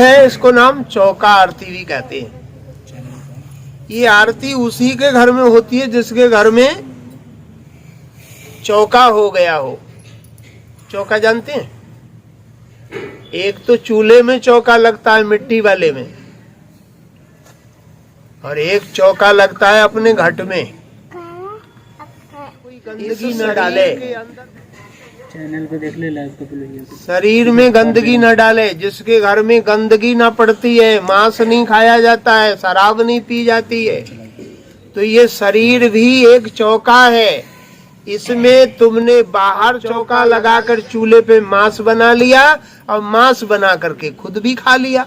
है, इसको नाम चौका आरती भी कहते हैं। ये आरती उसी के घर में होती है जिसके घर में चौका हो गया हो। चौका जानते हैं? एक तो चूल्हे में चौका लगता है मिट्टी वाले में, और एक चौका लगता है अपने घट में। कोई गंदगी न डाले, चैनल पे देख ले, लाइव पे शरीर में गंदगी न डाले। जिसके घर में गंदगी न पड़ती है, मांस नहीं खाया जाता है, शराब नहीं पी जाती है, तो ये शरीर भी एक चौका है। इसमें तुमने बाहर चौका लगाकर चूल्हे पे मांस बना लिया और मांस बना करके खुद भी खा लिया।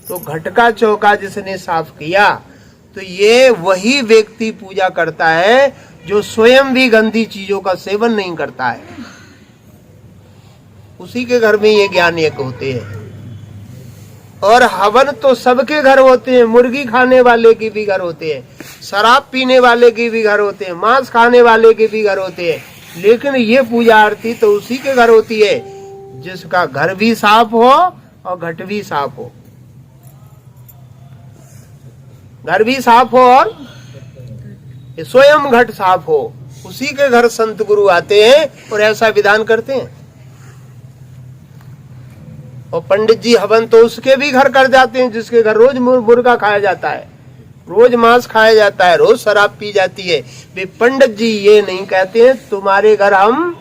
तो घट का चौका जिसने साफ किया, तो ये वही व्यक्ति पूजा करता है जो स्वयं भी गंदी चीजों का सेवन नहीं करता है। उसी के घर में ये ज्ञान यज्ञ होते हैं। और हवन तो सबके घर होते हैं, मुर्गी खाने वाले के भी घर होते हैं, शराब पीने वाले के भी घर होते हैं, मांस खाने वाले के भी घर होते हैं। लेकिन ये पूजा आरती तो उसी के घर होती है जिसका घर भी साफ हो और घट भी साफ हो। घर भी साफ हो और स्वयं घट साफ हो। उसी के घर संत गुरु आते हैं और ऐसा विधान करते हैं। और पंडित जी हवन तो उसके भी घर कर जाते हैं जिसके घर रोज मुर्गा खाया जाता है, रोज मांस खाया जाता है, रोज शराब पी जाती है। वे पंडित जी ये नहीं कहते हैं तुम्हारे घर हम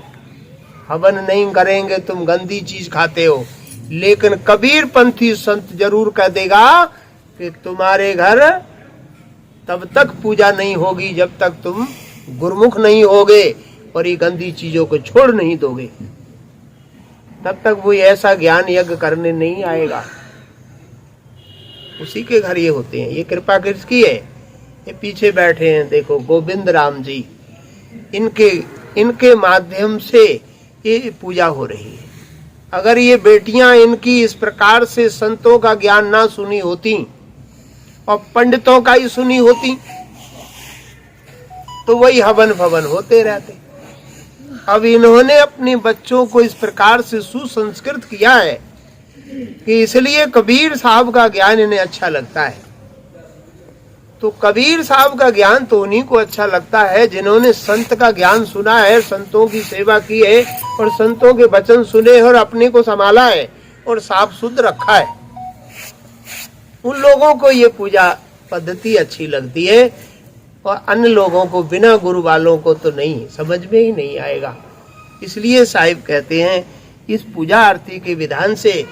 हवन नहीं करेंगे, तुम गंदी चीज खाते हो। लेकिन कबीर पंथी संत जरूर कह देगा कि तुम्हारे घर तब तक पूजा नहीं होगी जब तक तुम गुरमुख नहीं होगे और ये गंदी चीजों को छोड़ नहीं दोगे, तब तक वो ऐसा ज्ञान यज्ञ करने नहीं आएगा। उसी के घर ये होते हैं। ये कृपा किसकी है? ये पीछे बैठे हैं, देखो गोविंद राम जी, इनके माध्यम से ये पूजा हो रही है। अगर ये बेटियां इनकी इस प्रकार से संतों का ज्ञान ना सुनी होती और पंडितों का ही सुनी होती तो वही हवन भवन होते रहते। अब इन्होंने अपने बच्चों को इस प्रकार से सुसंस्कृत किया है कि इसलिए कबीर साहब का ज्ञान इन्हें अच्छा लगता है। तो कबीर साहब का ज्ञान तो उन्हीं को अच्छा लगता है जिन्होंने संत का ज्ञान सुना है, संतों की सेवा की है और संतों के वचन सुने और अपने को संभाला है और साफ शुद्ध रखा है। उन लोगों को ये पूजा पद्धति अच्छी लगती है और अन्य लोगों को, बिना गुरु वालों को तो नहीं, समझ में ही नहीं आएगा। इसलिए साहिब कहते हैं इस पूजा आरती के विधान से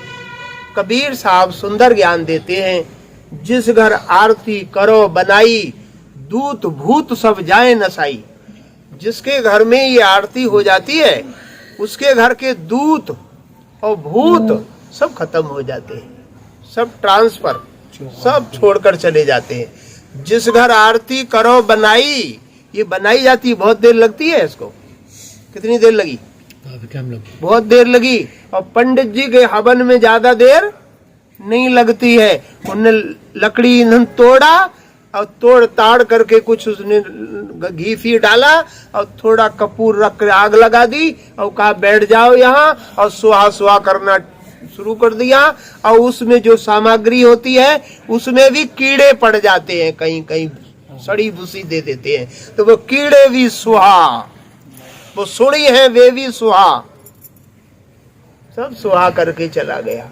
कबीर साहब सुंदर ज्ञान देते हैं। जिस घर आरती करो बनाई, दूत भूत सब जाए नसाई। जिसके घर में ये आरती हो जाती है उसके घर के दूत और भूत सब खत्म हो जाते हैं, सब ट्रांसफर, सब छोड़कर चले जाते हैं। जिस घर आरती करो बनाई, ये बनाई जाती, बहुत देर लगती है इसको। कितनी देर लगी? बहुत देर लगी। और पंडित जी के हवन में ज्यादा देर नहीं लगती है। उन्होंने लकड़ी ईंधन तोड़ा और तोड़ ताड़ करके कुछ उसने घी फी डाला और थोड़ा कपूर रख कर आग लगा दी और कहा बैठ जाओ यहाँ, और सुहा सुहा करना शुरू कर दिया। और उसमें जो सामग्री होती है उसमें भी कीड़े पड़ जाते हैं, कहीं कहीं सड़ी भूसी दे देते हैं, तो वो कीड़े भी सुहा, वो सुड़ी है वे भी सुहा, सब सुहा करके चला गया।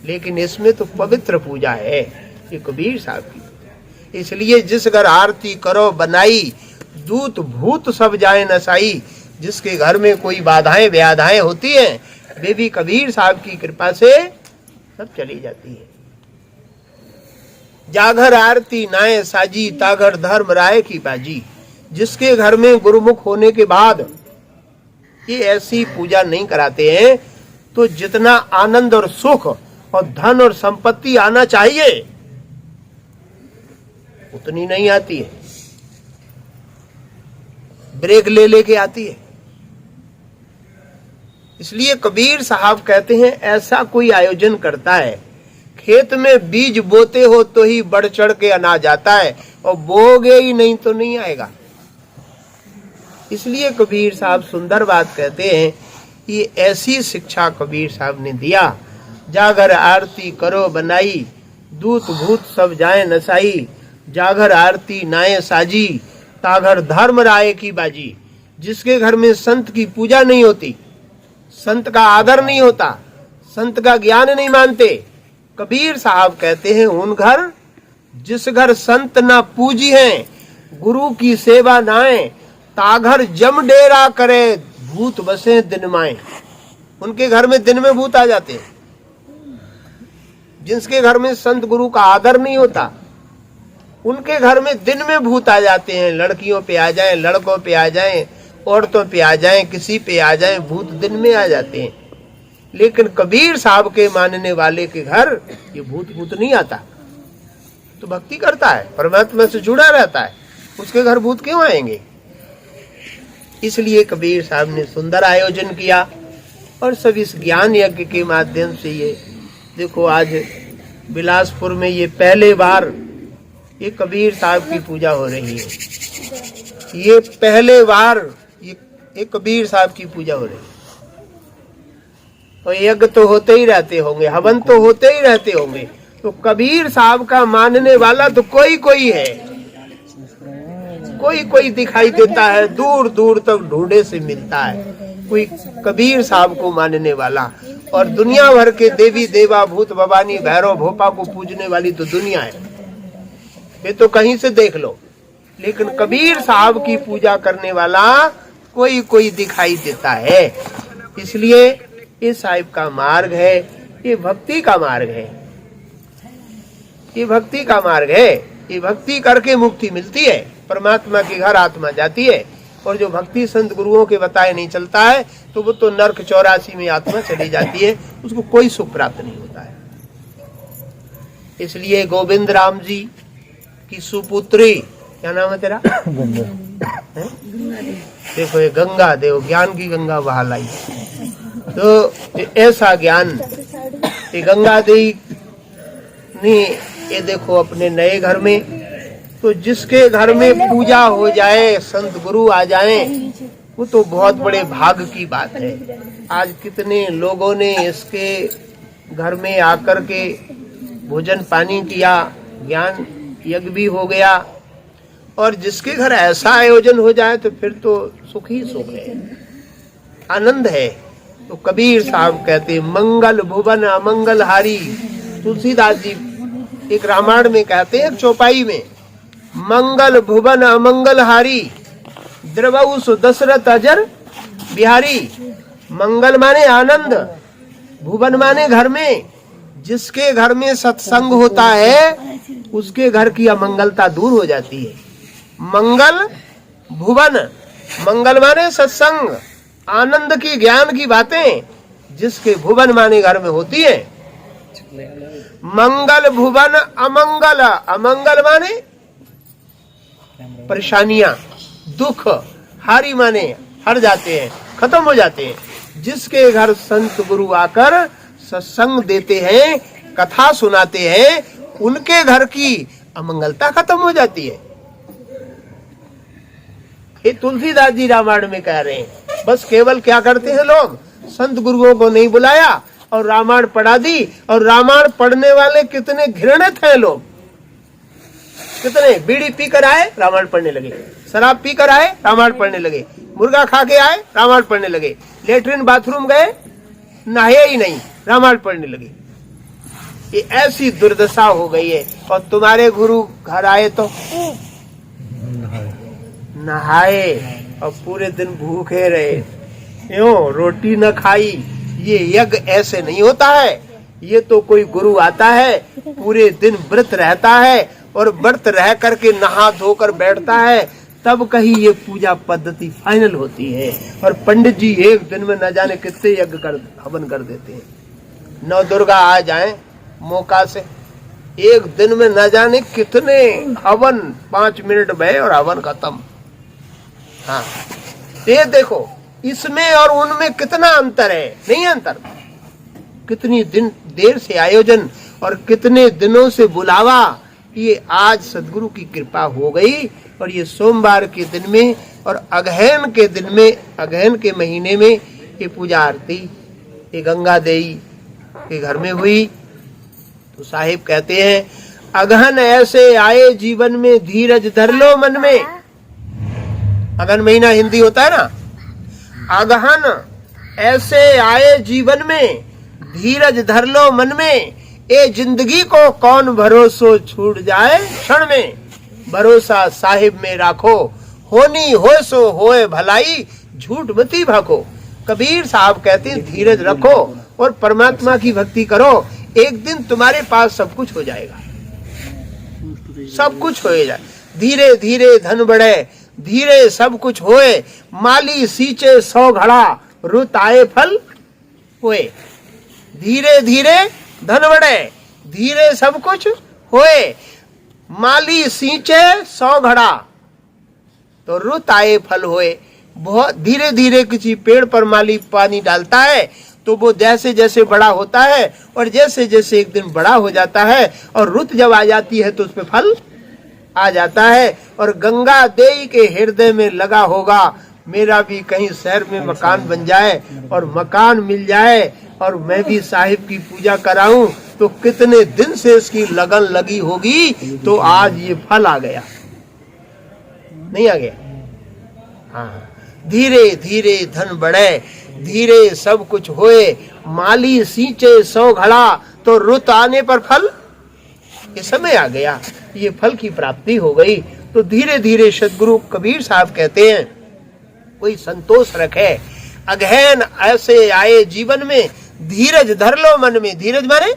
लेकिन इसमें तो पवित्र पूजा है ये कबीर साहब की। इसलिए जिस घर आरती करो बनाई, दूत भूत सब जाए नसाई। जिसके घर में कोई बाधाएं व्याधाएं होती हैं वे भी कबीर साहब की कृपा से सब चली जाती है। जागर आरती नाय साजी, तागर धर्म राय की बाजी। जिसके घर में गुरुमुख होने के बाद ये ऐसी पूजा नहीं कराते हैं तो जितना आनंद और सुख और धन और संपत्ति आना चाहिए उतनी नहीं आती है, ब्रेक ले लेके आती है। इसलिए कबीर साहब कहते हैं ऐसा कोई आयोजन करता है, खेत में बीज बोते हो तो ही बढ़ चढ़ के अनाज आता है, और बोगे ही नहीं तो नहीं आएगा। इसलिए कबीर साहब सुंदर बात कहते हैं ये ऐसी शिक्षा कबीर साहब ने दिया। जागर आरती करो बनाई, दूत भूत सब जाए नसाई। जागर आरती नाये साजी, ताघर धर्म राय की बाजी। जिसके घर में संत की पूजा नहीं होती, संत का आदर नहीं होता, संत का ज्ञान नहीं मानते, कबीर साहब कहते हैं उन घर, जिस घर संत ना पूजी हैं, गुरु की सेवा नाए, ताघर जम डेरा करे, भूत बसे दिन माए। उनके घर में दिन में भूत आ जाते हैं। जिसके घर में संत गुरु का आदर नहीं होता, उनके घर में दिन में भूत आ जाते हैं। लड़कियों पे आ जाएं, लड़कों पे आ जाएं, औरतों पे आ जाएं, किसी पे आ जाएं, भूत दिन में आ जाते हैं। लेकिन कबीर साहब के मानने वाले के घर ये भूत नहीं आता। तो भक्ति करता है, परमात्मा से जुड़ा रहता है, उसके घर भूत क्यों आएंगे? इसलिए कबीर साहब ने सुंदर आयोजन किया और सब इस ज्ञान यज्ञ के माध्यम से ये देखो, आज बिलासपुर में ये पहले बार ये कबीर साहब की पूजा हो रही है। ये पहले बार ये कबीर साहब की पूजा हो रही है। और यज्ञ तो होते ही रहते होंगे, हवन तो होते ही रहते होंगे। तो कबीर साहब का मानने वाला तो कोई कोई है, कोई कोई दिखाई देता है, दूर दूर तक ढूंढे से मिलता है कोई कबीर साहब को मानने वाला। और दुनिया भर के देवी देवा भूत भवानी भैरव भोपा को पूजने वाली तो दुनिया है, ये तो कहीं से देख लो। लेकिन कबीर साहब की पूजा करने वाला कोई कोई दिखाई देता है। इसलिए ये साहिब का मार्ग है, ये भक्ति का मार्ग है, ये भक्ति का मार्ग है। ये भक्ति करके मुक्ति मिलती है, परमात्मा के घर आत्मा जाती है। और जो भक्ति संत गुरुओं के बताए नहीं चलता है तो वो तो नरक 84 में आत्मा चली जाती है, उसको कोई सुख प्राप्त नहीं होता है। इसलिए गोविंद राम जी की सुपुत्री, क्या नाम है तेरा? देखो ये गंगा देव, ज्ञान की गंगा बहा लाई। तो ऐसा ज्ञान ये गंगा देवी ने, ये देखो अपने नए घर में, तो जिसके घर में पूजा हो जाए, संत गुरु आ जाएं, वो तो बहुत बड़े भाग की बात है। आज कितने लोगों ने इसके घर में आकर के भोजन पानी किया, ज्ञान यज्ञ भी हो गया। और जिसके घर ऐसा आयोजन हो जाए तो फिर तो सुख ही सुख है, आनंद है। तो कबीर साहब कहते मंगल भुवन अमंगल हारी। तुलसीदास जी एक रामायण में कहते हैं, चौपाई में, मंगल भुवन अमंगल हारी, द्रवहु सु दशरथ अजर बिहारी। मंगल माने आनंद, भुवन माने घर में। जिसके घर में सत्संग होता है उसके घर की अमंगलता दूर हो जाती है। मंगल भुवन, मंगल माने सत्संग, आनंद की, ज्ञान की बातें जिसके भुवन माने घर में होती है। मंगल भुवन अमंगल, अमंगल माने परेशानियां, दुख, हारी माने हर जाते हैं, खत्म हो जाते हैं। जिसके घर संत गुरु आकर सत्संग देते हैं, कथा सुनाते हैं, उनके घर की अमंगलता खत्म हो जाती है। ये तुलसीदास जी रामायण में कह रहे हैं। बस केवल क्या करते हैं लोग, संत गुरुओं को नहीं बुलाया और रामायण पढ़ा दी। और रामायण पढ़ने वाले कितने घृणित हैं लोग, कितने बीड़ी पी कर आए रामायण पढ़ने लगे, शराब पी कर आए रामायण पढ़ने लगे, मुर्गा खा के आए रामायण पढ़ने लगे, लेटरिन बाथरूम गए नहाए ही नहीं रामायण पढ़ने लगे। ये ऐसी दुर्दशा हो गई है। और तुम्हारे गुरु घर आए तो नहाए और पूरे दिन भूखे रहे, क्यों रोटी न खाई। ये यज्ञ ऐसे नहीं होता है। ये तो कोई गुरु आता है, पूरे दिन व्रत रहता है और व्रत रह करके नहा धोकर बैठता है, तब कहीं ये पूजा पद्धति फाइनल होती है। और पंडित जी एक दिन में न जाने कितने यज्ञ कर हवन कर देते हैं। नौ दुर्गा आ जाए मौका से, एक दिन में न जाने कितने हवन, 5 मिनट भय और हवन खत्म। हाँ, ये देखो इसमें और उनमें कितना अंतर है। नहीं अंतर, कितनी दिन देर से आयोजन और कितने दिनों से बुलावा। ये आज सदगुरु की कृपा हो गई और ये सोमवार के दिन में और अगहन के दिन में, अगहन के महीने में ये पूजा आरती ये गंगा देई के घर में हुई। तो साहिब कहते हैं अगहन ऐसे आए जीवन में धीरज धर लो मन में। अगहन महीना हिंदी होता है ना। अगहन ऐसे आए जीवन में धीरज धर लो मन में, ए जिंदगी को कौन भरोसो छूट जाए क्षण में। भरोसा साहिब में राखो, होनी हो सो होए भलाई, झूठ मती भाको। कबीर साहब कहते हैं धीरज रखो और परमात्मा की भक्ति करो, एक दिन तुम्हारे पास सब कुछ हो जाएगा, सब कुछ हो जाए। धीरे धीरे धन बढ़े, धीरे सब कुछ होए, माली सींचे 100 घड़ा, रुत आए फल होए। धीरे धीरे धन बढ़े, धीरे सब कुछ होए, माली सींचे 100 घड़ा, तो रुत आए फल होए। बहुत धीरे धीरे किसी पेड़ पर माली पानी डालता है तो वो जैसे जैसे बड़ा होता है और जैसे जैसे एक दिन बड़ा हो जाता है और रुत जब आ जाती है तो उसपे फल आ जाता है। और गंगा देई के हृदय में लगा होगा, मेरा भी कहीं शहर में मकान बन जाए और मकान मिल जाए और मैं भी साहिब की पूजा कराऊं, तो कितने दिन से इसकी लगन लगी होगी, तो आज ये फल आ गया। नहीं आ गया? हाँ। धीरे धीरे धन बढ़े, धीरे सब कुछ होए, माली सींचे 100 घड़ा, तो रुत आने पर फल, ये समय आ गया, ये फल की प्राप्ति हो गई। तो धीरे धीरे सदगुरु कबीर साहब कहते हैं कोई संतोष रखे, अगहन ऐसे आए जीवन में धीरज धर लो मन में। धीरज माने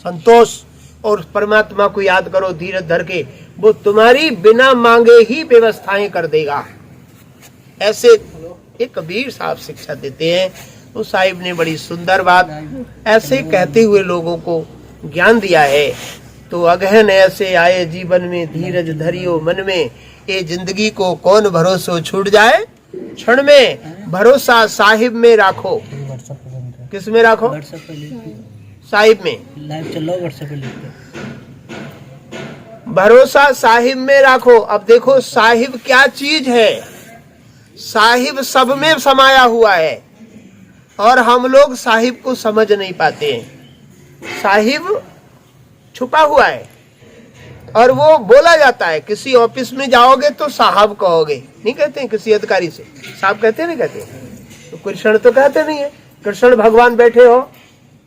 संतोष, और परमात्मा को याद करो धीरज धर के, वो तुम्हारी बिना मांगे ही व्यवस्थाएं कर देगा। ऐसे एक कबीर साहब शिक्षा देते हैं। तो साहिब ने बड़ी सुंदर बात ऐसे कहते हुए लोगों को ज्ञान दिया है। तो अगहन ऐसे आए जीवन में धीरज धरियो मन में, ये जिंदगी को कौन भरोसो छूट जाए क्षण में। भरोसा साहिब में राखो। किस में राखो? साहिब में। लाइव चल रहा है व्हाट्सएप पे लिख भरोसा साहिब में राखो। अब देखो साहिब क्या चीज है। साहिब सब में समाया हुआ है और हम लोग साहिब को समझ नहीं पाते हैं। साहिब छुपा हुआ है और वो बोला जाता है। किसी ऑफिस में जाओगे तो साहब कहोगे, नहीं कहते हैं किसी अधिकारी से साहब कहते हैं, नहीं कहते। तो कृष्ण तो कहते नहीं है। कृष्ण भगवान बैठे हो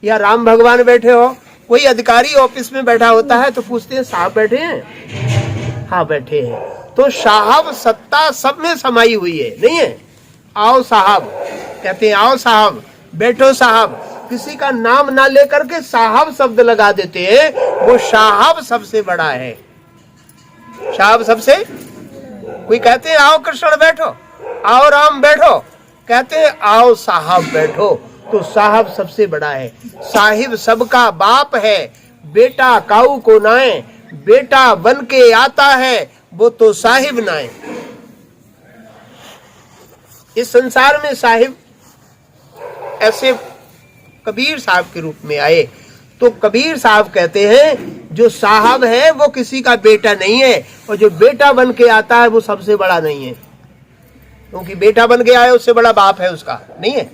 या राम भगवान बैठे हो, कोई अधिकारी ऑफिस में बैठा होता है तो पूछते हैं साहब बैठे हैं? हाँ बैठे हैं। तो साहब सत्ता सब में समाई हुई है, नहीं है? आओ साहब कहते हैं, आओ साहब, बैठो साहब। किसी का नाम ना लेकर के साहब शब्द लगा देते हैं, वो साहब सबसे बड़ा है। साहब सबसे, कोई कहते हैं आओ कृष्ण बैठो, आओ राम बैठो, कहते हैं आओ साहब बैठो। तो साहब सबसे बड़ा है। साहिब सबका बाप है, बेटा काऊ को नाए, बेटा बन के आता है वो तो साहिब नाए। इस संसार में साहिब ऐसे कबीर साहब के रूप में आए। तो कबीर साहब कहते हैं जो साहब है वो किसी का बेटा नहीं है, और जो बेटा बन के आता है वो सबसे बड़ा नहीं है, क्योंकि बेटा बन के आए उससे बड़ा बाप है उसका, नहीं है।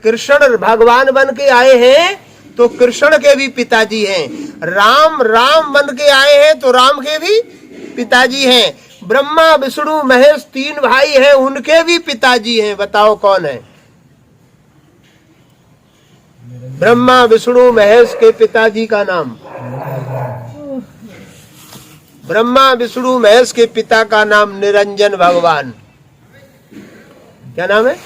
कृष्ण भगवान बन के आए हैं तो कृष्ण के भी पिताजी हैं। राम राम बन के आए हैं तो राम के भी पिताजी हैं। ब्रह्मा विष्णु महेश 3 भाई हैं, उनके भी पिताजी हैं। बताओ कौन है? ब्रह्मा विष्णु महेश के पिताजी का नाम, ब्रह्मा विष्णु महेश के पिता का नाम निरंजन भगवान। क्या नाम है?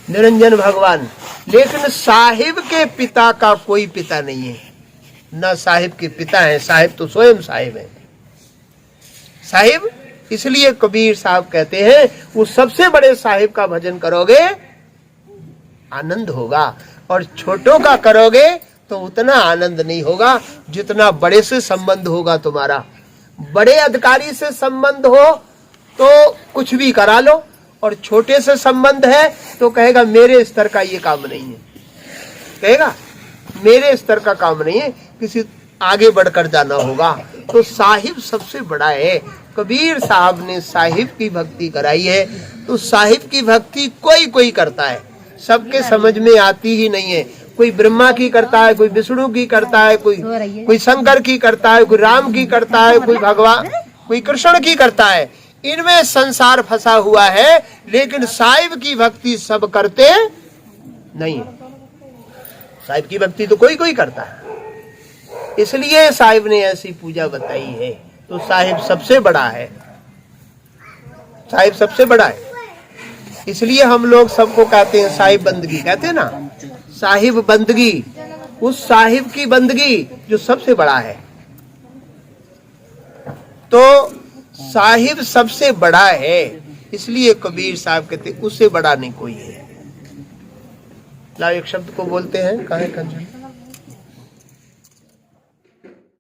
निरंजन भगवान। लेकिन साहिब के पिता का कोई पिता नहीं है, ना साहिब के पिता है। साहिब तो स्वयं साहिब है। साहिब, इसलिए कबीर साहब कहते हैं वो सबसे बड़े साहिब का भजन करोगे आनंद होगा, और छोटों का करोगे तो उतना आनंद नहीं होगा जितना बड़े से संबंध होगा तुम्हारा। बड़े अधिकारी से संबंध हो तो कुछ भी करा लो, और छोटे से संबंध है तो कहेगा मेरे स्तर का ये काम नहीं है, कहेगा मेरे स्तर का काम नहीं है, किसी आगे बढ़कर जाना होगा। तो साहिब सबसे बड़ा है। कबीर साहब ने साहिब की भक्ति कराई है। तो साहिब की भक्ति कोई कोई करता है, सबके समझ में आती ही नहीं है। कोई ब्रह्मा की करता है, कोई विष्णु की करता है, कोई शंकर की करता है, कोई राम की करता है, कोई भगवान, कोई कृष्ण की करता है। इनमें संसार फंसा हुआ है, लेकिन साहिब की भक्ति सब करते नहीं है। साहिब की भक्ति तो कोई कोई करता है, इसलिए साहिब ने ऐसी पूजा बताई है। तो साहिब सबसे बड़ा है, साहिब सबसे बड़ा है। इसलिए हम लोग सबको कहते हैं साहिब बंदगी, कहते हैं ना, साहिब बंदगी, उस साहिब की बंदगी जो सबसे बड़ा है। तो साहिब सबसे बड़ा है, इसलिए कबीर साहब कहते उससे बड़ा नहीं कोई है। लाओ एक शब्द को बोलते हैं, कहाँ है कंचन?